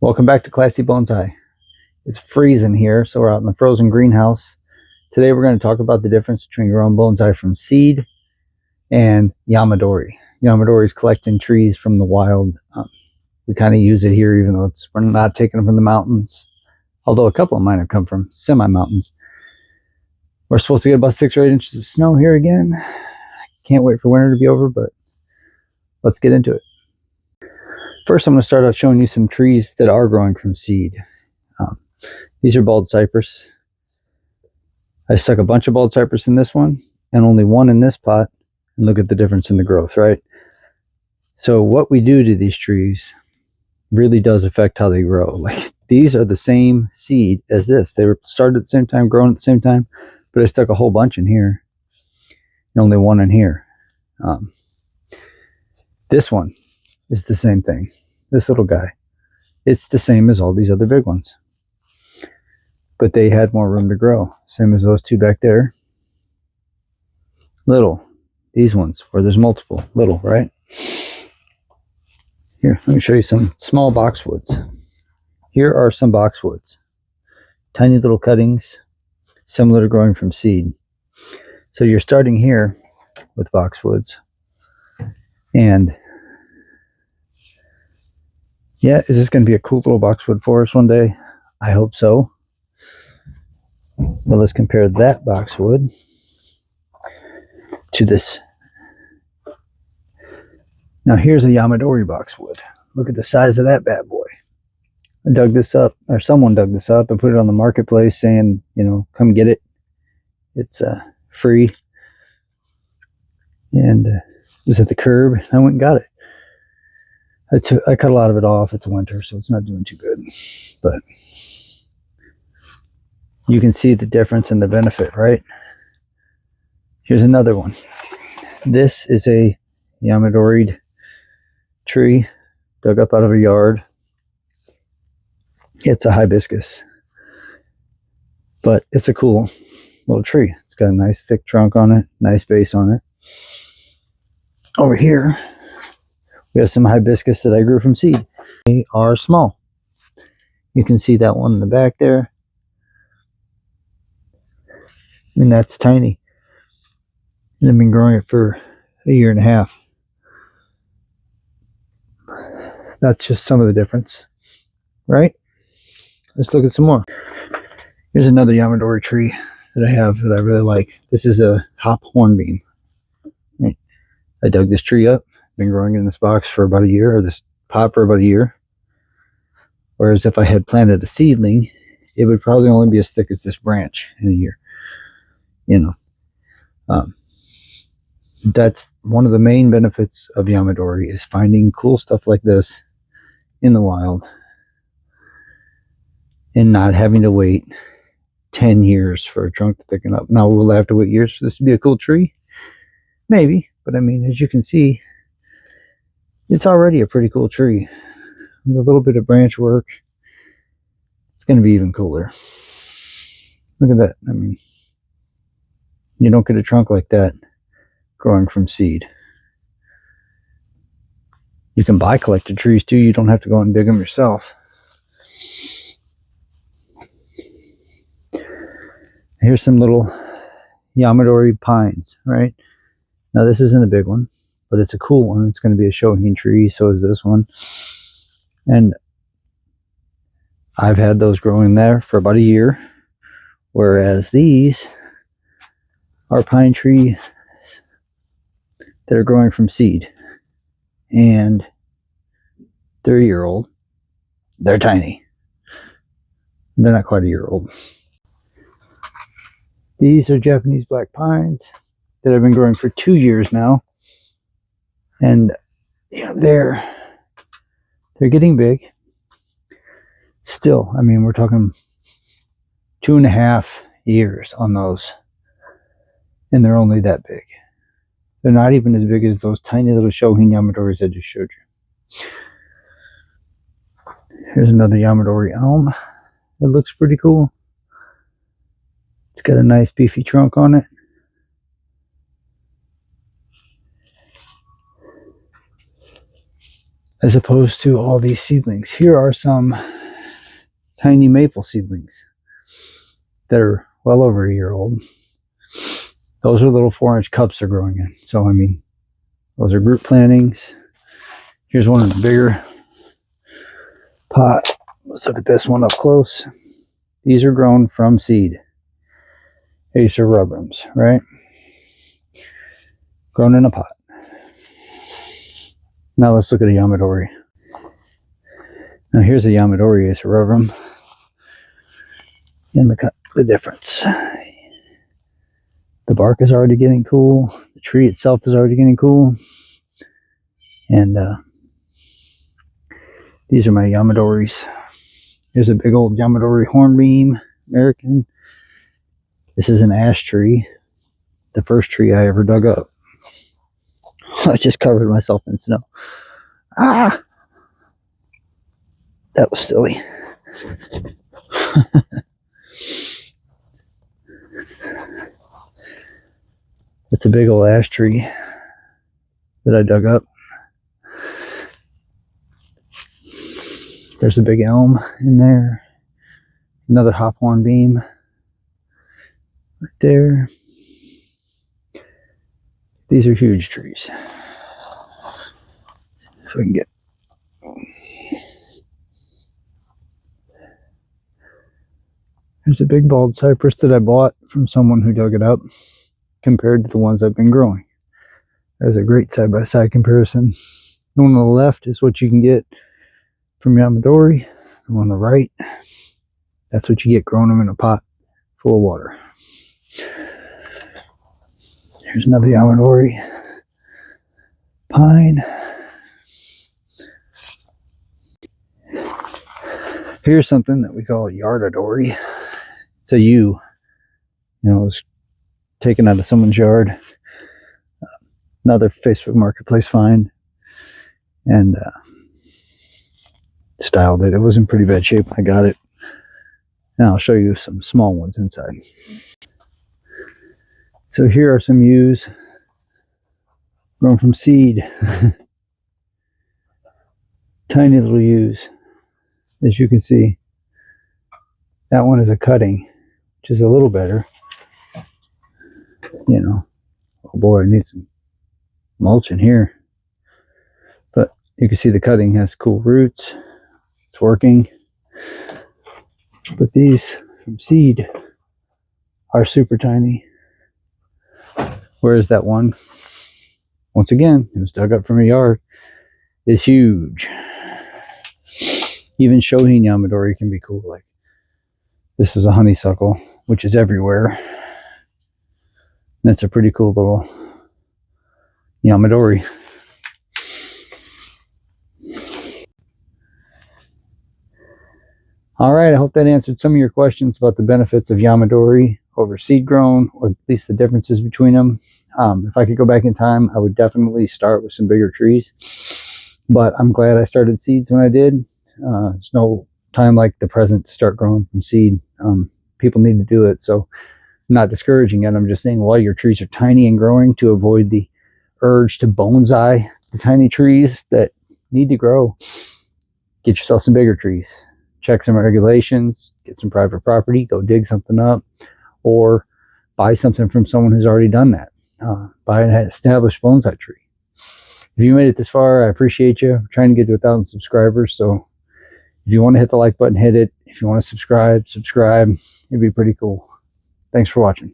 Welcome back to Classy Bonsai. It's freezing here, so we're out in the frozen greenhouse. Today we're going to talk about the difference between growing bonsai from seed and Yamadori. Yamadori is collecting trees from the wild. We kind of use it here even though we're not taking them from the mountains. Although a couple of mine have come from semi-mountains. We're supposed to get about 6 or 8 inches of snow here again. Can't wait for winter to be over, but let's get into it. First, I'm going to start out showing you some trees that are growing from seed. These are bald cypress. I stuck a bunch of bald cypress in this one and only one in this pot. And look at the difference in the growth, right? So what we do to these trees really does affect how they grow. Like, these are the same seed as this. They were started at the same time, grown at the same time, but I stuck a whole bunch in here and only one in here. This one is the same thing. This little guy, it's the same as all these other big ones, but they had more room to grow. Same as those two back there. Little, these ones where there's multiple, little, right? Here, let me show you some small boxwoods. Here are some boxwoods, tiny little cuttings, similar to growing from seed. So you're starting here with boxwoods, and yeah, is this going to be a cool little boxwood forest one day? I hope so. Well, let's compare that boxwood to this. Now here's a Yamadori boxwood. Look at the size of that bad boy. I dug this up, or someone dug this up and put it on the marketplace saying, you know, come get it. It's free. And it was at the curb. I went and got it. I cut a lot of it off. It's winter, so it's not doing too good. But you can see the difference and the benefit, right? Here's another one. This is a Yamadori tree dug up out of a yard. It's a hibiscus, but it's a cool little tree. It's got a nice thick trunk on it, nice base on it. Over here, we have some hibiscus that I grew from seed. They are small. You can see that one in the back there. I mean, that's tiny. And I've been growing it for a year and a half. That's just some of the difference, right? Let's look at some more. Here's another Yamadori tree that I have that I really like. This is a hop hornbeam. I dug this tree up. Been growing in this box for about a year, or this pot for about a year. Whereas if I had planted a seedling, it would probably only be as thick as this branch in a year. You know, that's one of the main benefits of Yamadori, is finding cool stuff like this in the wild and not having to wait 10 years for a trunk to thicken up. Now, will I have to wait years for this to be a cool tree? Maybe, but I mean, as you can see, it's already a pretty cool tree. With a little bit of branch work, it's going to be even cooler. Look at that. I mean, you don't get a trunk like that growing from seed. You can buy collected trees too. You don't have to go and dig them yourself. Here's some little Yamadori pines, right? Now this isn't a big one, but it's a cool one. It's going to be a shohin tree. So is this one. And I've had those growing there for about a year. Whereas these are pine trees that are growing from seed. And they're a year old. They're tiny. They're not quite a year old. These are Japanese black pines that I've been growing for 2 years now. And you know, they're getting big. Still, I mean, we're talking 2.5 years on those. And they're only that big. They're not even as big as those tiny little shohin Yamadoris I just showed you. Here's another Yamadori elm. It looks pretty cool. It's got a nice beefy trunk on it. as opposed to all these seedlings. Here are some tiny maple seedlings that are well over a year old. Those are little 4-inch cups they're growing in. So, I mean, those are group plantings. Here's one in a bigger pot. Let's look at this one up close. These are grown from seed. Acer rubrums, right? Grown in a pot. Now let's look at a Yamadori. Now here's a Yamadori Acer rubrum. And look at the difference. The bark is already getting cool. The tree itself is already getting cool. And these are my Yamadoris. Here's a big old Yamadori hornbeam, American. This is an ash tree. The first tree I ever dug up. I just covered myself in snow. Ah! That was silly. It's a big old ash tree that I dug up. There's a big elm in there. Another hawthorn beam right there. These are huge trees. So we can get there's a big bald cypress that I bought from someone who dug it up compared to the ones I've been growing. There's a great side-by-side comparison. The one on the left is what you can get from Yamadori. The one on the right, that's what you get growing them in a pot full of water. Here's another Yamadori pine. Here's something that we call a Yardadori. It's a yew. You know, it was taken out of someone's yard. Another Facebook Marketplace find. And styled it. It was in pretty bad shape when I got it. Now I'll show you some small ones inside. So here are some yews grown from seed. Tiny little yews. As you can see, that one is a cutting, which is a little better. You know, oh boy, I need some mulch in here. But you can see the cutting has cool roots. It's working. But these from seed are super tiny. Whereas that one, once again, it was dug up from a yard, is huge. Even Shohin Yamadori can be cool. Like, this is a honeysuckle, which is everywhere. That's a pretty cool little Yamadori. All right, I hope that answered some of your questions about the benefits of Yamadori over seed grown, or at least the differences between them. If I could go back in time, I would definitely start with some bigger trees. But I'm glad I started seeds when I did. There's no time like the present to start growing from seed. People need to do it, so I'm not discouraging it. I'm just saying while your trees are tiny and growing, to avoid the urge to bonsai the tiny trees that need to grow, get yourself some bigger trees. Check some regulations, get some private property, go dig something up, or buy something from someone who's already done that. Buy an established bonsai tree. If you made it this far, I appreciate you. I'm trying to get to 1,000 subscribers, so if you want to hit the like button, hit it. If you want to subscribe, subscribe. It'd be pretty cool. Thanks for watching.